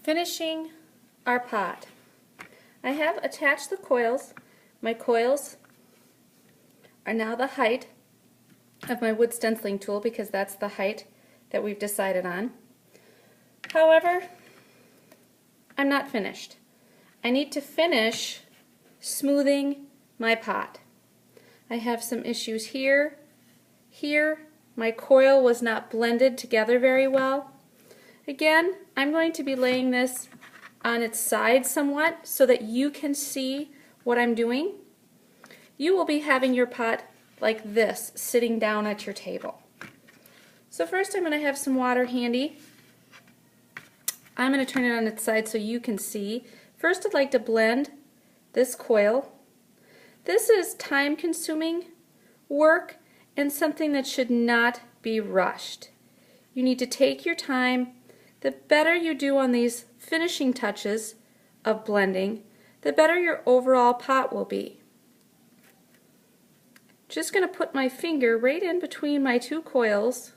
finishing our pot. I have attached the coils. My coils are now the height of my wood stenciling tool because that's the height that we've decided on. However, I'm not finished. I need to finish smoothing my pot. I have some issues here. Here, my coil was not blended together very well. Again, I'm going to be laying this on its side somewhat so that you can see what I'm doing. You will be having your pot like this, sitting down at your table. So first I'm going to have some water handy. I'm going to turn it on its side so you can see. First I'd like to blend this coil. This is time-consuming work and something that should not be rushed. You need to take your time. The better you do on these finishing touches of blending, the better your overall pot will be. Just going to put my finger right in between my two coils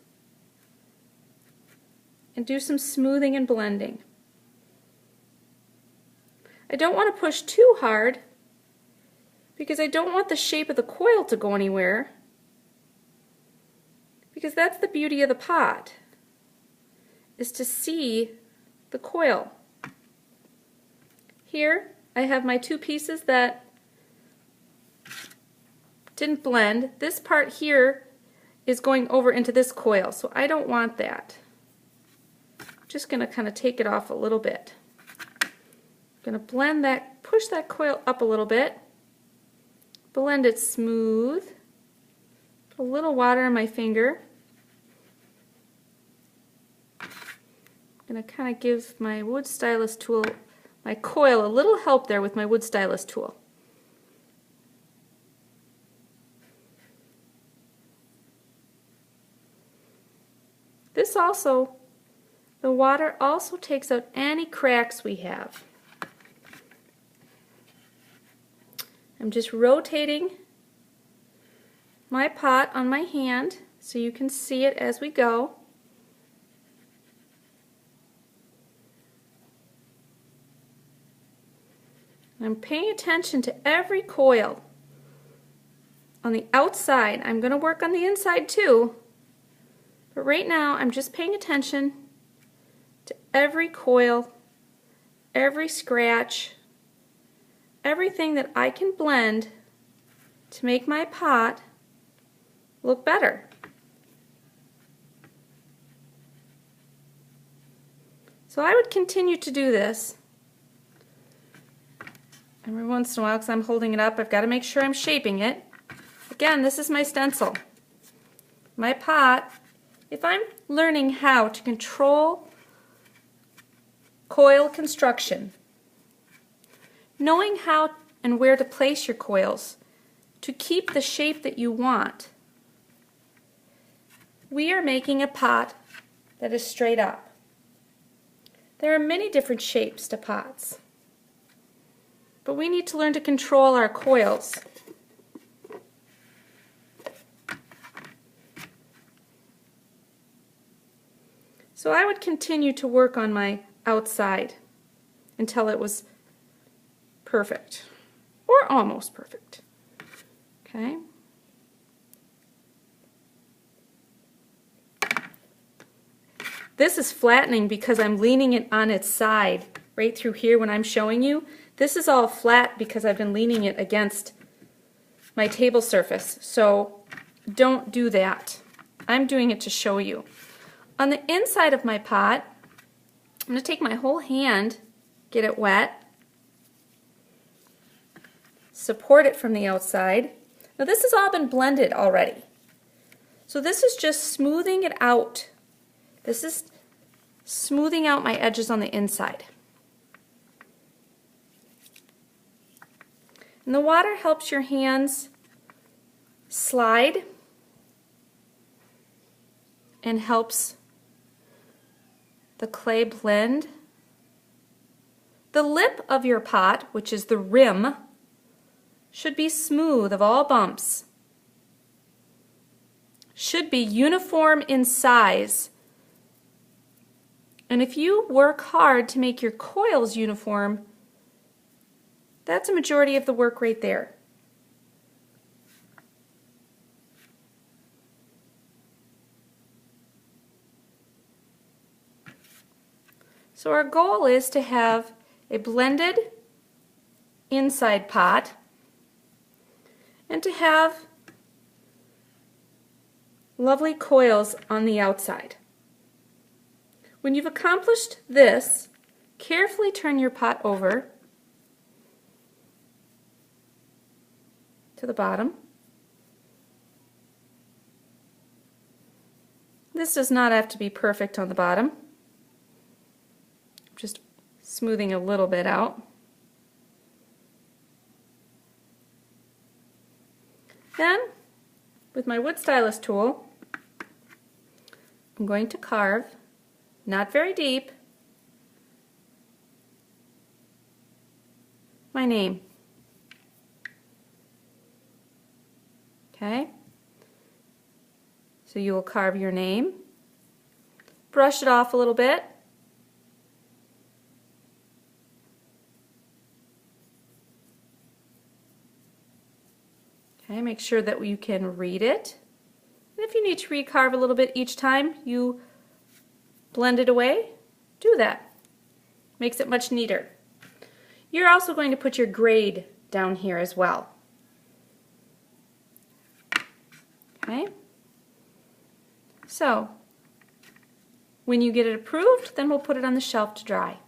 and do some smoothing and blending. I don't want to push too hard because I don't want the shape of the coil to go anywhere, because that's the beauty of the pot, is to see the coil. Here I have my two pieces that didn't blend. This part here is going over into this coil, so I don't want that. I'm just going to kind of take it off a little bit. I'm going to blend that, push that coil up a little bit, blend it smooth, put a little water on my finger. I'm going to kind of give my wood stylus tool, my coil, a little help there with my wood stylus tool. This also, the water also takes out any cracks we have. I'm just rotating my pot on my hand so you can see it as we go. I'm paying attention to every coil. On the outside, I'm going to work on the inside too, but right now I'm just paying attention to every coil, every scratch, everything that I can blend to make my pot look better. So I would continue to do this. Every once in a while, because I'm holding it up, I've got to make sure I'm shaping it. Again, this is my stencil. My pot, if I'm learning how to control coil construction, knowing how and where to place your coils to keep the shape that you want, we are making a pot that is straight up. There are many different shapes to pots, but we need to learn to control our coils. So I would continue to work on my outside until it was perfect, or almost perfect. Okay. This is flattening because I'm leaning it on its side right through here when I'm showing you. This is all flat because I've been leaning it against my table surface, so don't do that. I'm doing it to show you. On the inside of my pot, I'm going to take my whole hand, get it wet, support it from the outside. Now this has all been blended already, so this is just smoothing it out. This is smoothing out my edges on the inside. And the water helps your hands slide and helps the clay blend. The lip of your pot, which is the rim, should be smooth of all bumps. Should be uniform in size And if you work hard to make your coils uniform, that's a majority of the work right there. So our goal is to have a blended inside pot and to have lovely coils on the outside. When you've accomplished this, carefully turn your pot over to the bottom. This does not have to be perfect on the bottom. Just smoothing a little bit out. Then, with my wood stylus tool, I'm going to carve, not very deep, my name. Okay? So you will carve your name, brush it off a little bit, okay, make sure that you can read it. And if you need to recarve a little bit each time you blend it away, do that. Makes it much neater. You're also going to put your grade down here as well. Okay? So, when you get it approved, then we'll put it on the shelf to dry.